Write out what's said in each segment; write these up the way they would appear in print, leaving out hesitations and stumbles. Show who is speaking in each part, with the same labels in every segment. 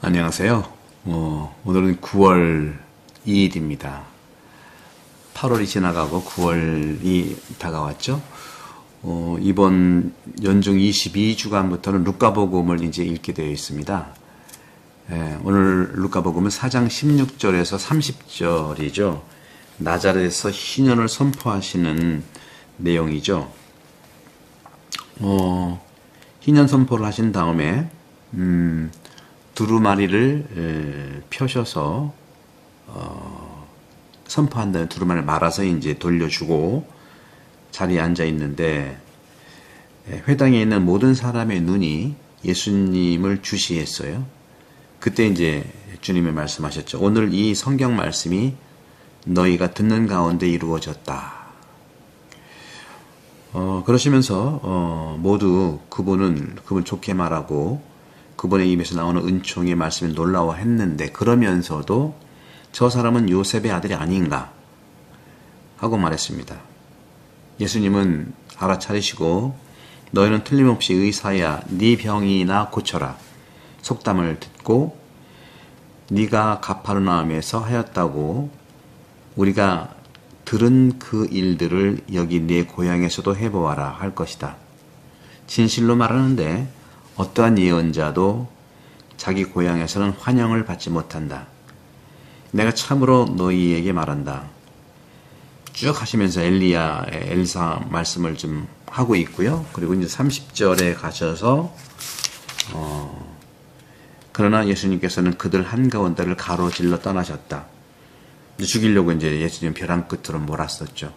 Speaker 1: 안녕하세요. 오늘은 9월 2일입니다. 8월이 지나가고 9월이 다가왔죠. 이번 연중 22주간부터는 루카복음을 이제 읽게 되어 있습니다. 오늘 루카복음은 4장 16절에서 30절이죠. 나자렛에서 희년을 선포하시는 내용이죠. 희년 선포를 하신 다음에 두루마리를 펴셔서 선포한 다음에 두루마리를 말아서 이제 돌려주고 자리에 앉아 있는데, 회당에 있는 모든 사람의 눈이 예수님을 주시했어요. 그때 이제 주님이 말씀하셨죠. 오늘 이 성경 말씀이 너희가 듣는 가운데 이루어졌다. 그러시면서 모두 그분 좋게 말하고 그분의 입에서 나오는 은총의 말씀에 놀라워했는데, 그러면서도 저 사람은 요셉의 아들이 아닌가 하고 말했습니다. 예수님은 알아차리시고 너희는 틀림없이 의사야, 네 병이나 고쳐라. 속담을 듣고 네가 가파르나움에서 하였다고 우리가 들은 그 일들을 여기 네 고향에서도 해보아라 할 것이다. 진실로 말하는데 어떠한 예언자도 자기 고향에서는 환영을 받지 못한다. 내가 참으로 너희에게 말한다. 쭉 하시면서 엘사 말씀을 좀 하고 있고요. 그리고 이제 30절에 가셔서 그러나 예수님께서는 그들 한가운데를 가로질러 떠나셨다. 죽이려고 이제 예수님 벼랑 끝으로 몰았었죠.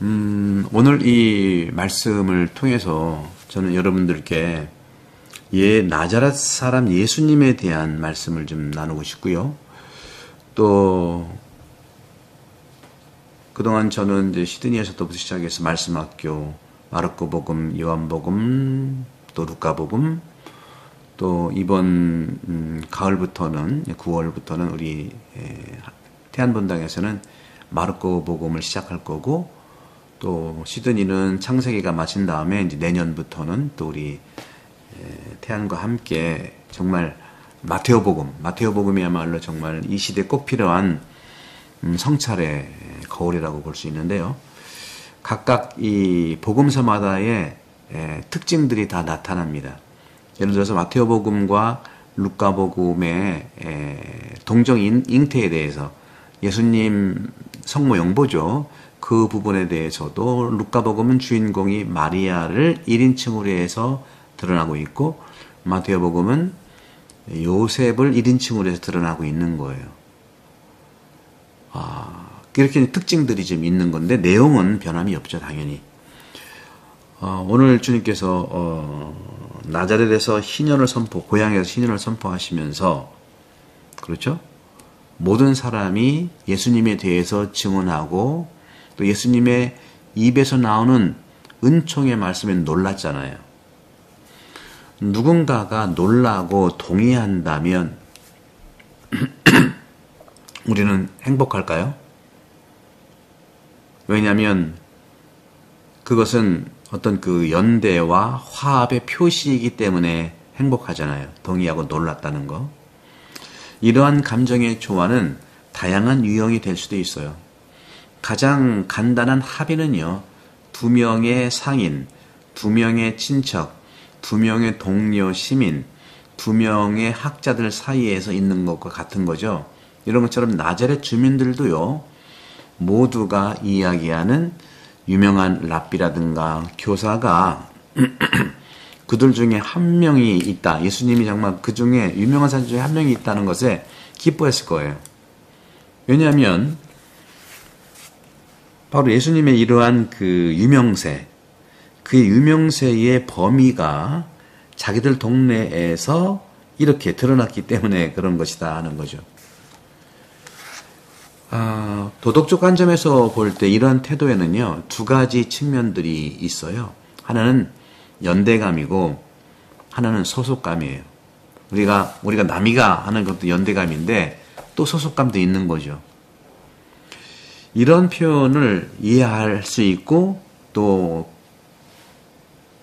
Speaker 1: 오늘 이 말씀을 통해서 저는 여러분들께 나자렛 사람 예수님에 대한 말씀을 좀 나누고 싶고요. 또 그동안 저는 이제 시드니에서부터 시작해서 말씀학교, 마르코복음, 요한복음, 또 루카복음, 또 이번 가을부터는 9월부터는 우리 태안본당에서는 마르코복음을 시작할 거고, 또 시드니는 창세기가 마친 다음에 이제 내년부터는 또 우리 태안과 함께 정말 마테오복음이야말로 정말 이 시대에 꼭 필요한 성찰의 거울이라고 볼 수 있는데요. 각각 이 복음서마다의 특징들이 다 나타납니다. 예를 들어서 마테오복음과 루카복음의 동정 잉태에 대해서, 예수님 성모 영보죠. 그 부분에 대해서도 루카복음은 주인공이 마리아를 1인칭으로 해서 드러나고 있고, 마테오복음은 요셉을 1인칭으로 해서 드러나고 있는 거예요. 이렇게 특징들이 좀 있는 건데 내용은 변함이 없죠, 당연히. 오늘 주님께서 나자렛에서 고향에서 희년을 선포하시면서, 그렇죠? 모든 사람이 예수님에 대해서 증언하고 또 예수님의 입에서 나오는 은총의 말씀에 놀랐잖아요. 누군가가 놀라고 동의한다면 우리는 행복할까요? 왜냐하면 그것은 어떤 그 연대와 화합의 표시이기 때문에 행복하잖아요. 동의하고 놀랐다는 거. 이러한 감정의 조화는 다양한 유형이 될 수도 있어요. 가장 간단한 합의는요, 2명의 상인, 2명의 친척, 2명의 동료 시민, 2명의 학자들 사이에서 있는 것과 같은 거죠. 이런 것처럼 나자렛 주민들도요, 모두가 이야기하는 유명한 랍비라든가 교사가 그들 중에 한 명이 있다. 예수님이 정말 그 중에 유명한 사람 중에 한 명이 있다는 것에 기뻐했을 거예요. 왜냐하면 바로 예수님의 이러한 그 유명세, 그의 유명세의 범위가 자기들 동네에서 이렇게 드러났기 때문에 그런 것이다 하는 거죠. 도덕적 관점에서 볼 때 이러한 태도에는요, 두 가지 측면들이 있어요. 하나는 연대감이고 하나는 소속감이에요. 우리가 남이가 하는 것도 연대감인데 또 소속감도 있는 거죠. 이런 표현을 이해할 수 있고 또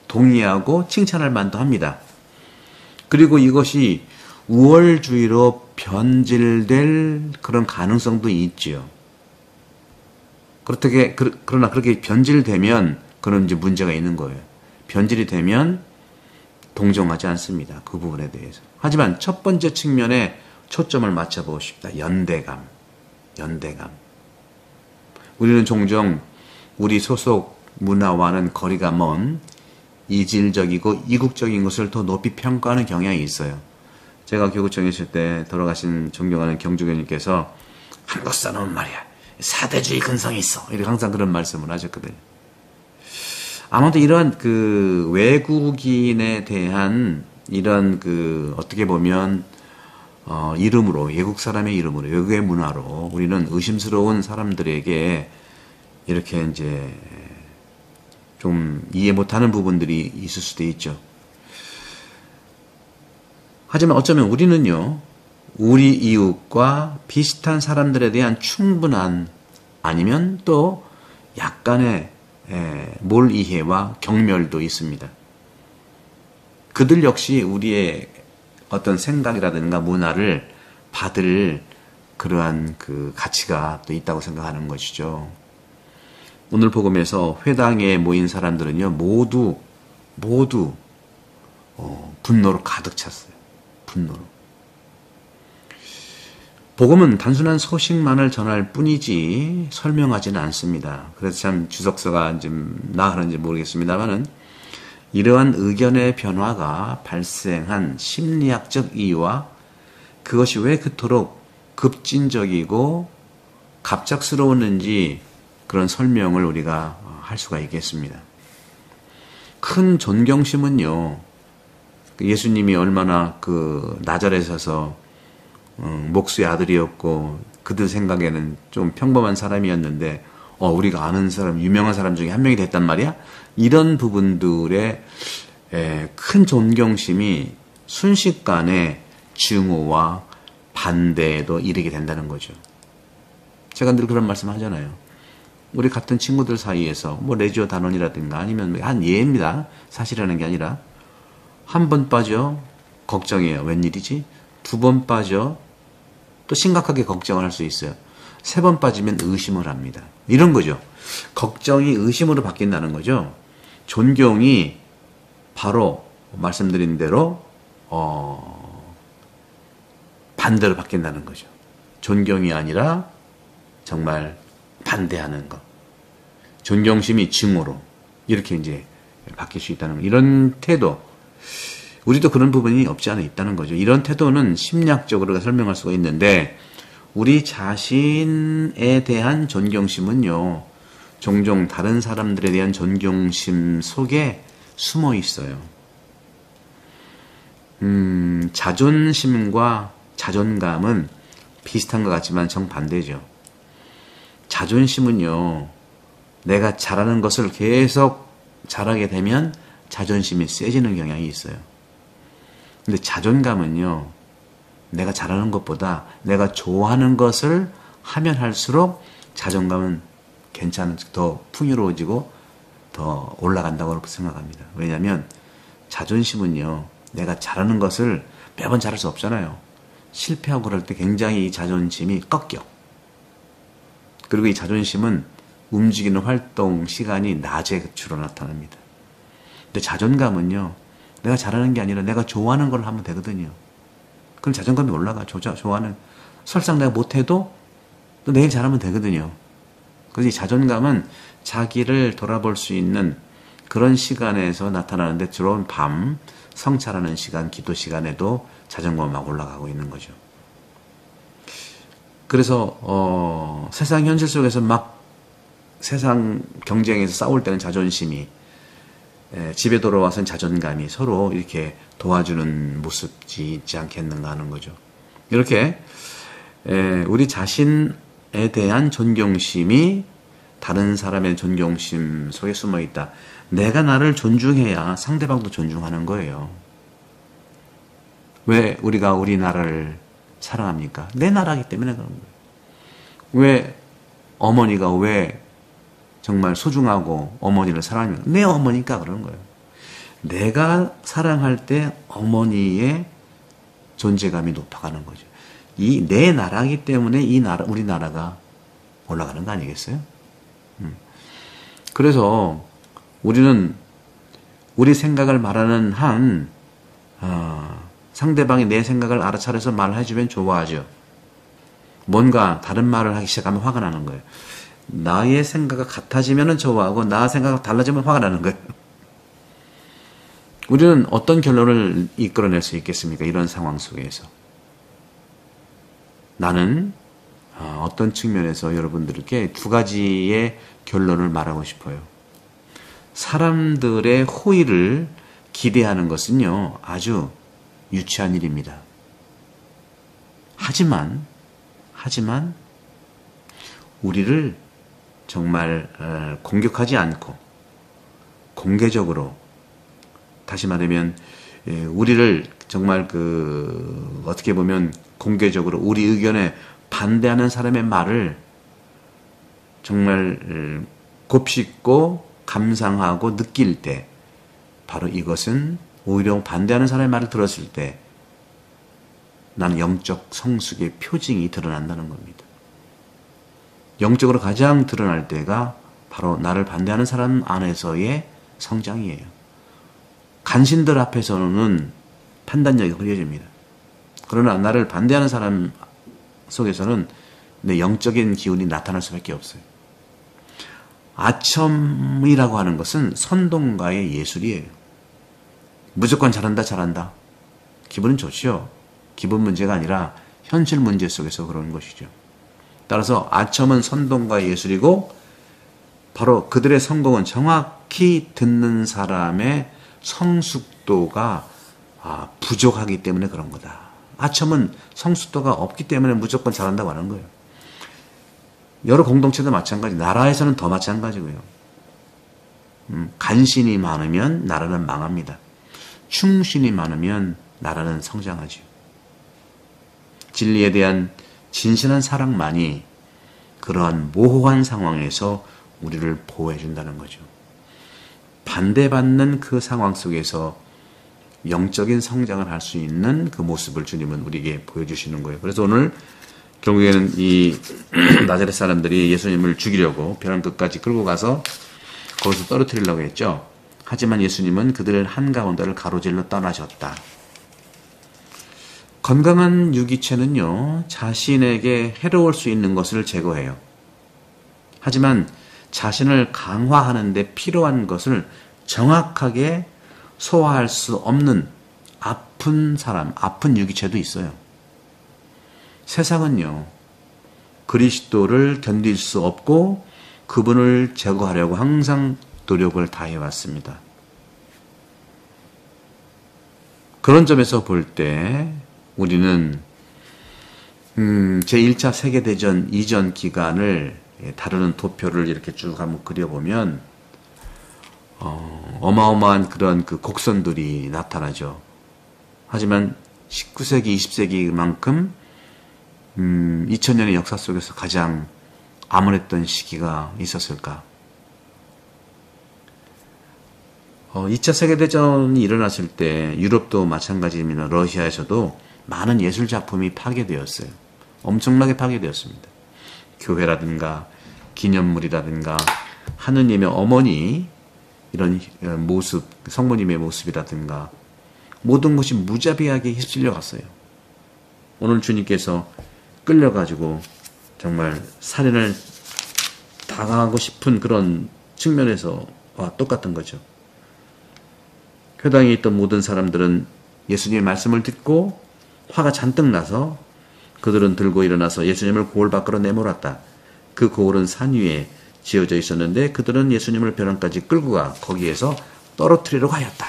Speaker 1: 동의하고 칭찬할 만도 합니다. 그리고 이것이 우월주의로 변질될 그런 가능성도 있지요. 그러나 그렇게 변질되면 그런 이제 문제가 있는 거예요. 변질이 되면 동정하지 않습니다. 그 부분에 대해서. 하지만 첫 번째 측면에 초점을 맞춰보고 싶다. 연대감. 우리는 종종 우리 소속 문화와는 거리가 먼 이질적이고 이국적인 것을 더 높이 평가하는 경향이 있어요. 제가 교구청에 있을 때 돌아가신 존경하는 경주교님께서 한국 사람은 말이야 사대주의 근성이 있어. 이렇게 항상 그런 말씀을 하셨거든요. 아마도 이런 그 외국인에 대한 이런 그 어떻게 보면 이름으로 외국 사람의 이름으로 외국의 문화로 우리는 의심스러운 사람들에게 이렇게 이제 좀 이해 못하는 부분들이 있을 수도 있죠. 하지만 어쩌면 우리는요, 우리 이웃과 비슷한 사람들에 대한 충분한 아니면 또 약간의 몰이해와 경멸도 있습니다. 그들 역시 우리의 어떤 생각이라든가 문화를 받을 그러한 그 가치가 또 있다고 생각하는 것이죠. 오늘 복음에서 회당에 모인 사람들은요, 모두 분노로 가득 찼어요. 분노로. 복음은 단순한 소식만을 전할 뿐이지 설명하지는 않습니다. 그래서 참 주석서가 좀 나가는지 모르겠습니다만은 이러한 의견의 변화가 발생한 심리학적 이유와 그것이 왜 그토록 급진적이고 갑작스러웠는지 그런 설명을 우리가 할 수가 있겠습니다. 큰 존경심은요, 예수님이 얼마나 그 나자렛에서 목수의 아들이었고 그들 생각에는 좀 평범한 사람이었는데 우리가 아는 사람, 유명한 사람 중에 한 명이 됐단 말이야? 이런 부분들의 큰 존경심이 순식간에 증오와 반대에도 이르게 된다는 거죠. 제가 늘 그런 말씀 하잖아요. 우리 같은 친구들 사이에서 뭐 레지오 단원이라든가 아니면 한 예입니다. 사실이라는 게 아니라 한 번 빠져 걱정해요. 웬일이지? 두 번 빠져 또 심각하게 걱정을 할 수 있어요. 세 번 빠지면 의심을 합니다. 이런 거죠. 걱정이 의심으로 바뀐다는 거죠. 존경이 바로 말씀드린 대로 반대로 바뀐다는 거죠. 존경이 아니라 정말 반대하는 것. 존경심이 증오로 이렇게 이제 바뀔 수 있다는 거. 이런 태도. 우리도 그런 부분이 없지 않아 있다는 거죠. 이런 태도는 심리학적으로 설명할 수가 있는데 우리 자신에 대한 존경심은요, 종종 다른 사람들에 대한 존경심 속에 숨어 있어요. 자존심과 자존감은 비슷한 것 같지만 정반대죠. 자존심은요, 내가 잘하는 것을 계속 잘하게 되면 자존심이 세지는 경향이 있어요. 근데 자존감은요, 내가 잘하는 것보다 내가 좋아하는 것을 하면 할수록 자존감은 더 풍요로워지고 더 올라간다고 생각합니다. 왜냐하면 자존심은요, 내가 잘하는 것을 매번 잘할 수 없잖아요. 실패하고 그럴 때 굉장히 이 자존심이 꺾여. 그리고 이 자존심은 움직이는 활동 시간이 낮에 주로 나타납니다. 근데 자존감은요, 내가 잘하는 게 아니라 내가 좋아하는 걸 하면 되거든요. 그럼 자존감이 올라가. 좋아하는. 설상 내가 못해도 또 내일 잘하면 되거든요. 그래서 이 자존감은 자기를 돌아볼 수 있는 그런 시간에서 나타나는데 주로 밤, 성찰하는 시간, 기도 시간에도 자존감이 막 올라가고 있는 거죠. 그래서 세상 현실 속에서 막 세상 경쟁에서 싸울 때는 자존심이, 집에 돌아와서는 자존감이 서로 이렇게 도와주는 모습이 있지 않겠는가 하는 거죠. 이렇게 우리 자신에 대한 존경심이 다른 사람의 존경심 속에 숨어 있다. 내가 나를 존중해야 상대방도 존중하는 거예요. 왜 우리가 우리나라를 사랑합니까? 내 나라이기 때문에 그런 거예요. 왜 어머니가 왜 정말 소중하고 어머니를 사랑합니까? 내 어머니니까 그러는 거예요. 내가 사랑할 때 어머니의 존재감이 높아가는 거죠. 이 내 나라이기 때문에 이 나라, 우리나라가 올라가는 거 아니겠어요? 그래서 우리는 우리 생각을 말하는 한 상대방이 내 생각을 알아차려서 말해주면 좋아하죠. 뭔가 다른 말을 하기 시작하면 화가 나는 거예요. 나의 생각과 같아지면 좋아하고 나 생각과 달라지면 화가 나는 거예요. 우리는 어떤 결론을 이끌어낼 수 있겠습니까? 이런 상황 속에서. 나는 어떤 측면에서 여러분들께 두 가지의 결론을 말하고 싶어요. 사람들의 호의를 기대하는 것은요, 아주 유치한 일입니다. 하지만 우리를 정말 공격하지 않고 공개적으로, 다시 말하면 우리를 정말 어떻게 보면 공개적으로 우리 의견에 반대하는 사람의 말을 정말 곱씹고 감상하고 느낄 때, 바로 이것은 오히려 반대하는 사람의 말을 들었을 때 나는 영적 성숙의 표징이 드러난다는 겁니다. 영적으로 가장 드러날 때가 바로 나를 반대하는 사람 안에서의 성장이에요. 간신들 앞에서는 판단력이 흐려집니다. 그러나 나를 반대하는 사람 속에서는 내 영적인 기운이 나타날 수밖에 없어요. 아첨이라고 하는 것은 선동가의 예술이에요. 무조건 잘한다. 기분은 좋지요. 기분 문제가 아니라 현실 문제 속에서 그런 것이죠. 따라서 아첨은 선동가의 예술이고, 바로 그들의 성공은 정확히 듣는 사람의 성숙도가 부족하기 때문에 그런 거다. 아첨은 성숙도가 없기 때문에 무조건 잘한다고 하는 거예요. 여러 공동체도 마찬가지, 나라에서는 더 마찬가지고요. 간신이 많으면 나라는 망합니다. 충신이 많으면 나라는 성장하죠. 진리에 대한 진실한 사랑만이 그러한 모호한 상황에서 우리를 보호해 준다는 거죠. 반대받는 그 상황 속에서 영적인 성장을 할 수 있는 그 모습을 주님은 우리에게 보여주시는 거예요. 그래서 오늘 결국에는 이 나자렛 사람들이 예수님을 죽이려고 벼랑 끝까지 끌고 가서 거기서 떨어뜨리려고 했죠. 하지만 예수님은 그들의 한가운데를 가로질러 떠나셨다. 건강한 유기체는요, 자신에게 해로울 수 있는 것을 제거해요. 하지만 자신을 강화하는 데 필요한 것을 정확하게 소화할 수 없는 아픈 사람, 아픈 유기체도 있어요. 세상은요, 그리스도를 견딜 수 없고 그분을 제거하려고 항상 노력을 다해왔습니다. 그런 점에서 볼 때 우리는 제1차 세계대전 이전 기간을 다루는 도표를 이렇게 쭉 한번 그려보면 어마어마한 그런 그 곡선들이 나타나죠. 하지만 19세기, 20세기만큼 2000년의 역사 속에서 가장 암울했던 시기가 있었을까? 2차 세계대전이 일어났을 때 유럽도 마찬가지입니다. 러시아에서도 많은 예술작품이 파괴되었어요. 엄청나게 파괴되었습니다. 교회라든가 기념물이라든가 하느님의 어머니 이런 모습, 성모님의 모습이라든가 모든 것이 무자비하게 휩쓸려 갔어요. 오늘 주님께서 끌려가지고 정말 살인을 당하고 싶은 그런 측면에서와 똑같은 거죠. 회당에 있던 모든 사람들은 예수님의 말씀을 듣고 화가 잔뜩 나서 그들은 들고 일어나서 예수님을 고을 밖으로 내몰았다. 그 고을은 산 위에 지어져 있었는데 그들은 예수님을 벼랑까지 끌고 가 거기에서 떨어뜨리려고 하였다.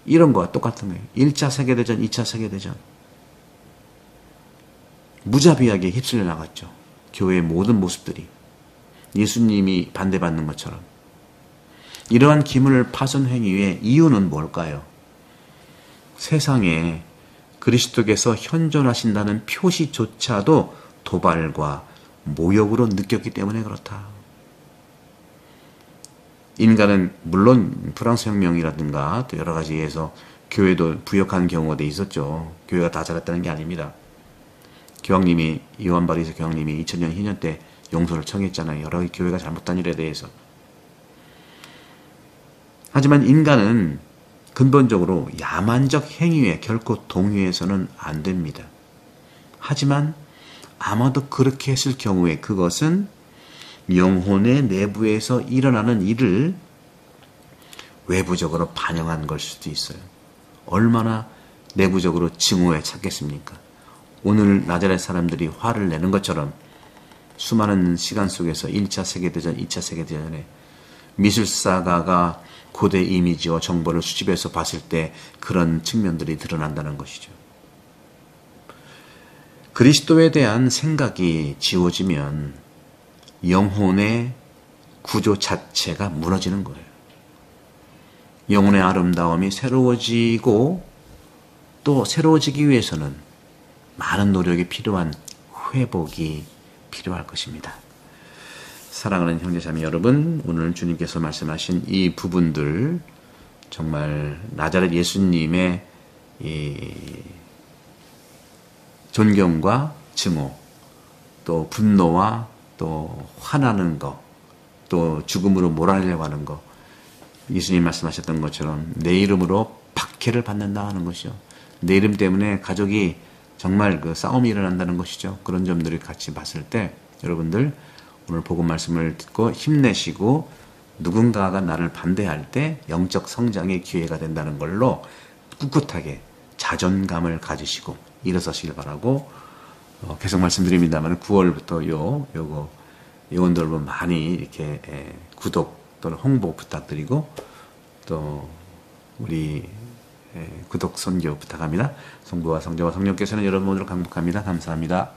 Speaker 1: 이런 거와 똑같은 거예요. 1차 세계대전, 2차 세계대전. 무자비하게 휩쓸려 나갔죠. 교회의 모든 모습들이. 예수님이 반대받는 것처럼. 이러한 기물 파손 행위의 이유는 뭘까요? 세상에 그리스도께서 현존하신다는 표시조차도 도발과 모욕으로 느꼈기 때문에 그렇다. 인간은 물론 프랑스 혁명이라든가 또 여러 가지에서 교회도 부역하는 경우가 있었죠. 교회가 다 잘했다는 게 아닙니다. 교황님이, 요한 바리스 교황님이 2000년 희년 때 용서를 청했잖아요. 여러 교회가 잘못한 일에 대해서. 하지만 인간은 근본적으로 야만적 행위에 결코 동의해서는 안 됩니다. 하지만 아마도 그렇게 했을 경우에 그것은 영혼의 내부에서 일어나는 일을 외부적으로 반영한 걸 수도 있어요. 얼마나 내부적으로 증오에 찼겠습니까? 오늘 나자렛 사람들이 화를 내는 것처럼 수많은 시간 속에서 1차 세계대전, 2차 세계대전에 미술사가가 고대 이미지와 정보를 수집해서 봤을 때 그런 측면들이 드러난다는 것이죠. 그리스도에 대한 생각이 지워지면 영혼의 구조 자체가 무너지는 거예요. 영혼의 아름다움이 새로워지고 또 새로워지기 위해서는 많은 노력이 필요한 회복이 필요할 것입니다. 사랑하는 형제자매 여러분, 오늘 주님께서 말씀하신 이 부분들 정말 나자렛 예수님의 이 존경과 증오, 또 분노와 또 화나는 것, 또 죽음으로 몰아내려고 하는 것, 예수님 말씀하셨던 것처럼 내 이름으로 박해를 받는다 하는 것이죠. 내 이름 때문에 가족이 정말 그 싸움이 일어난다는 것이죠. 그런 점들을 같이 봤을 때 여러분들 오늘 복음 말씀을 듣고 힘내시고 누군가가 나를 반대할 때 영적 성장의 기회가 된다는 걸로 꿋꿋하게 자존감을 가지시고 일어서시길 바라고 계속 말씀드립니다만 9월부터 요거 요원들로 많이 이렇게 구독 또는 홍보 부탁드리고 또 우리 구독 선교 부탁합니다. 성부와 성자와 성령께서는 여러분 모두를 강복합니다. 감사합니다.